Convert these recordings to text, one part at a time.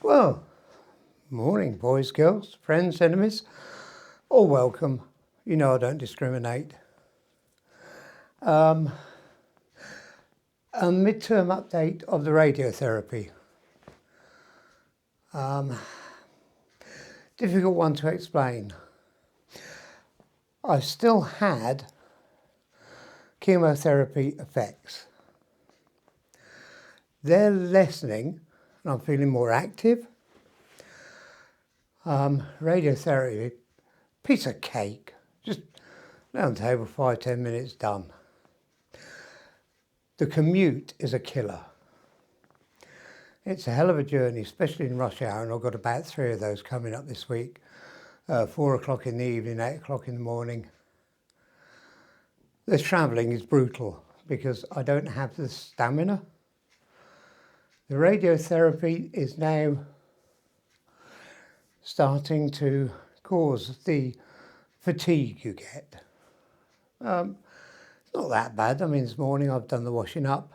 Well, morning, boys, girls, friends, enemies, all welcome. You know I don't discriminate. A midterm update of the radiotherapy. Difficult one to explain. I still had chemotherapy effects. They're lessening and I'm feeling more active. Radiotherapy, piece of cake. Just lay on the table, 5-10 minutes, done. The commute is a killer. It's a hell of a journey, especially in rush hour, and I've got about 3 of those coming up this week. 4 o'clock in the evening, 8 o'clock in the morning. This travelling is brutal because I don't have the stamina. The radiotherapy is now starting to cause the fatigue you get. It's not that bad. I mean, this morning I've done the washing up.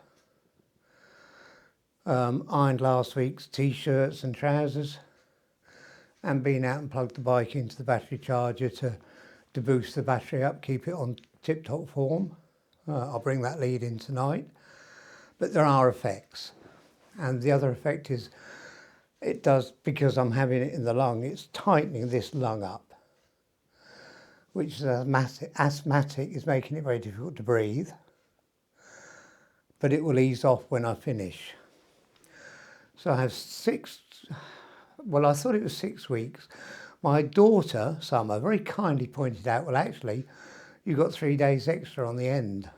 Ironed last week's t-shirts and trousers and been out and plugged the bike into the battery charger to boost the battery up, keep it on tip-top form. I'll bring that lead in tonight. But there are effects. And the other effect is it does, because I'm having it in the lung, it's tightening this lung up, which is asthmatic, is making it very difficult to breathe. But it will ease off when I finish. So I have I thought it was 6 weeks. My daughter, Summer, very kindly pointed out, well, actually, you got 3 days extra on the end.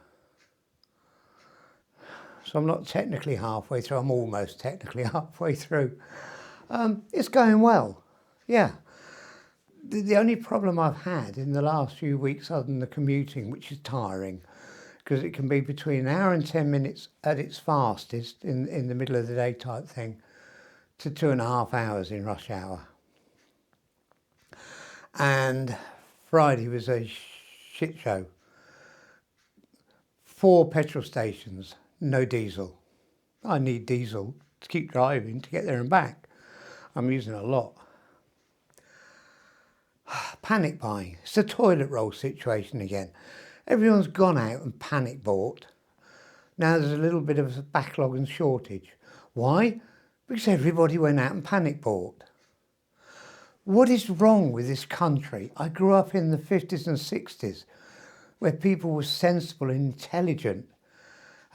So I'm not technically halfway through, I'm almost technically halfway through. It's going well, yeah. The only problem I've had in the last few weeks, other than the commuting, which is tiring, because it can be between an hour and 10 minutes at its fastest in the middle of the day type thing, to 2.5 hours in rush hour. And Friday was a shit show. 4 petrol stations, no diesel. I need diesel to keep driving to get there and back. I'm using a lot. Panic buying. It's a toilet roll situation again. Everyone's gone out and panic bought. Now there's a little bit of a backlog and shortage. Why? Because everybody went out and panic bought. What is wrong with this country? I grew up in the 50s and 60s where people were sensible and intelligent.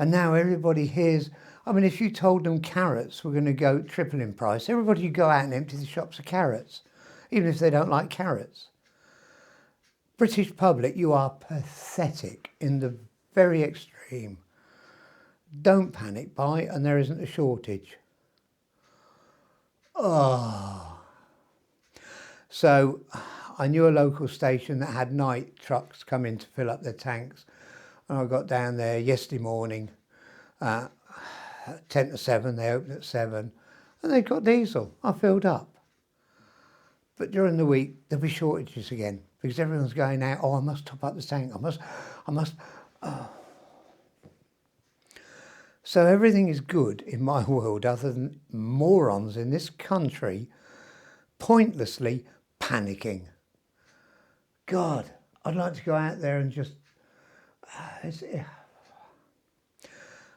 And now everybody hears, I mean, if you told them carrots were going to go triple in price, everybody would go out and empty the shops of carrots, even if they don't like carrots. British public, you are pathetic in the very extreme. Don't panic buy, and there isn't a shortage. Oh. So I knew a local station that had night trucks come in to fill up their tanks. And I got down there yesterday morning, 10 to 7, they opened at 7, and they got diesel. I filled up. But during the week, there'll be shortages again, because everyone's going out, oh, I must top up the tank, I must. Oh. So everything is good in my world, other than morons in this country pointlessly panicking. God, I'd like to go out there and just...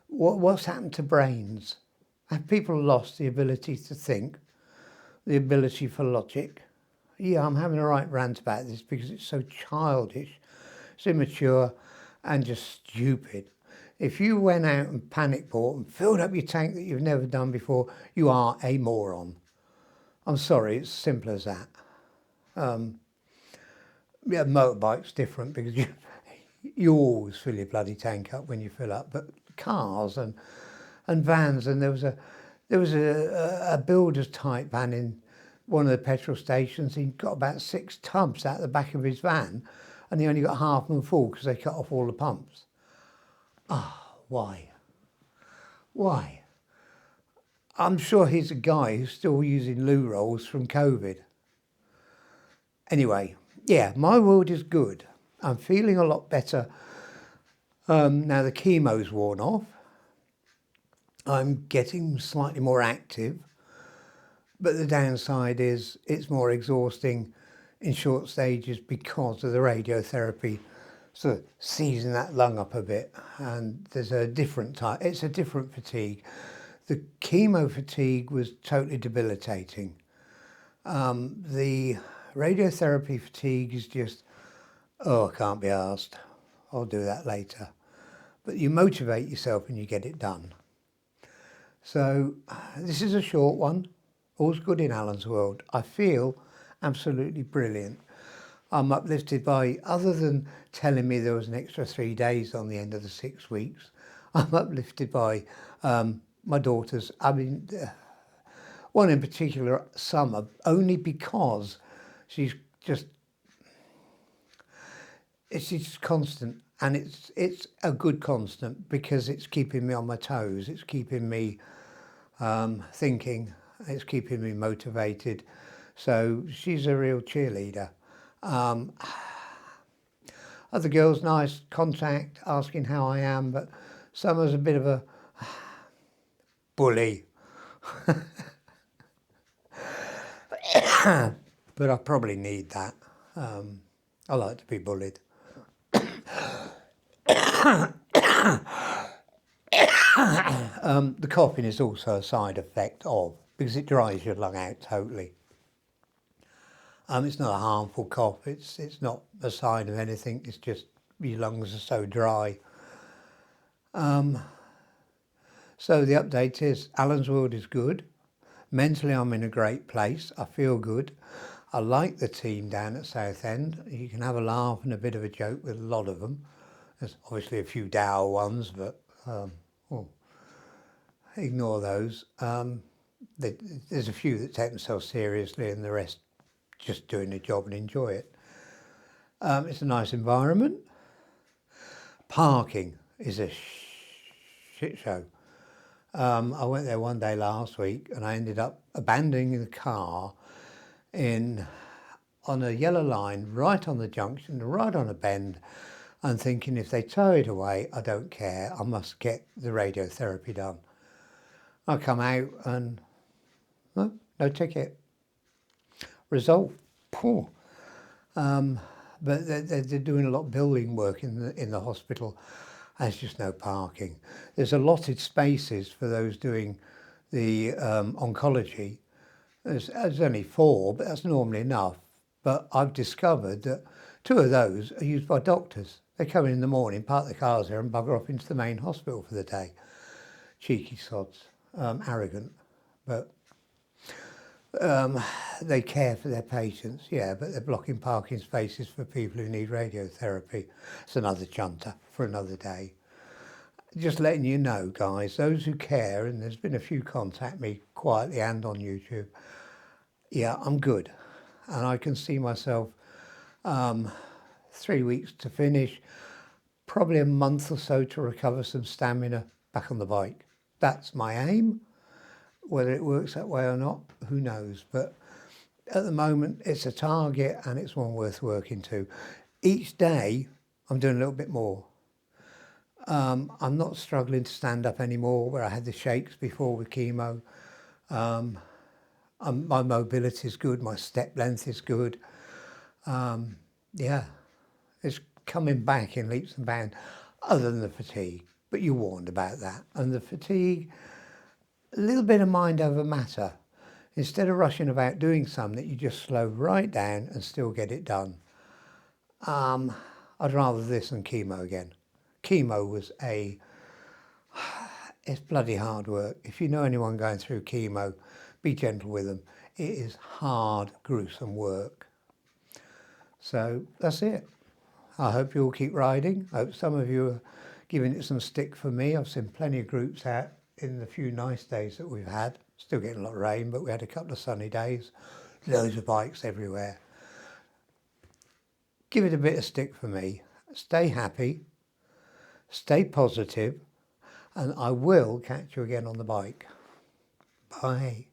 What's happened to brains? Have people lost the ability to think, the ability for logic? Yeah, I'm having a right rant about this because it's so childish, it's immature and just stupid. If you went out and panic bought and filled up your tank that you've never done before, you are a moron. I'm sorry, it's simple as that. Yeah, motorbike's different because you always fill your bloody tank up when you fill up, but cars and vans, and there was a builder's type van in one of the petrol stations. He got about 6 tubs out the back of his van, and he only got half of them full because they cut off all the pumps. Why? I'm sure he's a guy who's still using loo rolls from COVID. Anyway, yeah, my world is good. I'm feeling a lot better. Now the chemo's worn off. I'm getting slightly more active, But the downside is it's more exhausting in short stages because of the radiotherapy sort of seizing that lung up a bit. And there's a different type, it's a different fatigue. The chemo fatigue was totally debilitating. The radiotherapy fatigue is just, oh, I can't be arsed. I'll do that later. But you motivate yourself and you get it done. So this is a short one. All's good in Alan's world. I feel absolutely brilliant. I'm uplifted by, other than telling me there was an extra 3 days on the end of the 6 weeks, I'm uplifted by my daughters. I mean, one in particular, Summer, only because she's just constant, and it's a good constant because it's keeping me on my toes. It's keeping me thinking. It's keeping me motivated. So she's a real cheerleader. Other girls, nice contact, asking how I am, but Summer's a bit of a bully. But I probably need that. I like to be bullied. The coughing is also a side effect of, because it dries your lung out totally. It's not a harmful cough, it's not a sign of anything, it's just your lungs are so dry. So the update is, Alan's world is good. Mentally I'm in a great place, I feel good. I like the team down at Southend. You can have a laugh and a bit of a joke with a lot of them. There's obviously a few dour ones, but well, ignore those. There's a few that take themselves seriously and the rest just doing the job and enjoy it. It's a nice environment. Parking is a shit show. I went there one day last week and I ended up abandoning the car on a yellow line, right on the junction, right on a bend, and thinking if they tow it away, I don't care, I must get the radiotherapy done. I come out and no ticket. Result, poor. But they're doing a lot of building work in the hospital. There's just no parking. There's allotted spaces for those doing the oncology. There's only 4, but that's normally enough. But I've discovered that 2 of those are used by doctors. They come in the morning, park their cars there and bugger off into the main hospital for the day. Cheeky sods, arrogant, but they care for their patients, yeah, but they're blocking parking spaces for people who need radiotherapy. It's another chunter for another day. Just letting you know, guys, those who care, and there's been a few contact me quietly and on YouTube, yeah, I'm good. And I can see myself 3 weeks to finish, probably a month or so to recover some stamina back on the bike. That's my aim. Whether it works that way or not, who knows? But at the moment, it's a target and it's one worth working to. Each day, I'm doing a little bit more. I'm not struggling to stand up anymore where I had the shakes before with chemo. My mobility is good, my step length is good. Yeah, it's coming back in leaps and bounds, other than the fatigue. But you're warned about that. And the fatigue, a little bit of mind over matter. Instead of rushing about doing something, you just slow right down and still get it done. I'd rather this than chemo again. Chemo was it's bloody hard work. If you know anyone going through chemo, be gentle with them. It is hard, gruesome work. So that's it. I hope you all keep riding. I hope some of you are giving it some stick for me. I've seen plenty of groups out in the few nice days that we've had. Still getting a lot of rain, but we had a couple of sunny days. Loads of bikes everywhere. Give it a bit of stick for me. Stay happy, stay positive, and I will catch you again on the bike. Bye.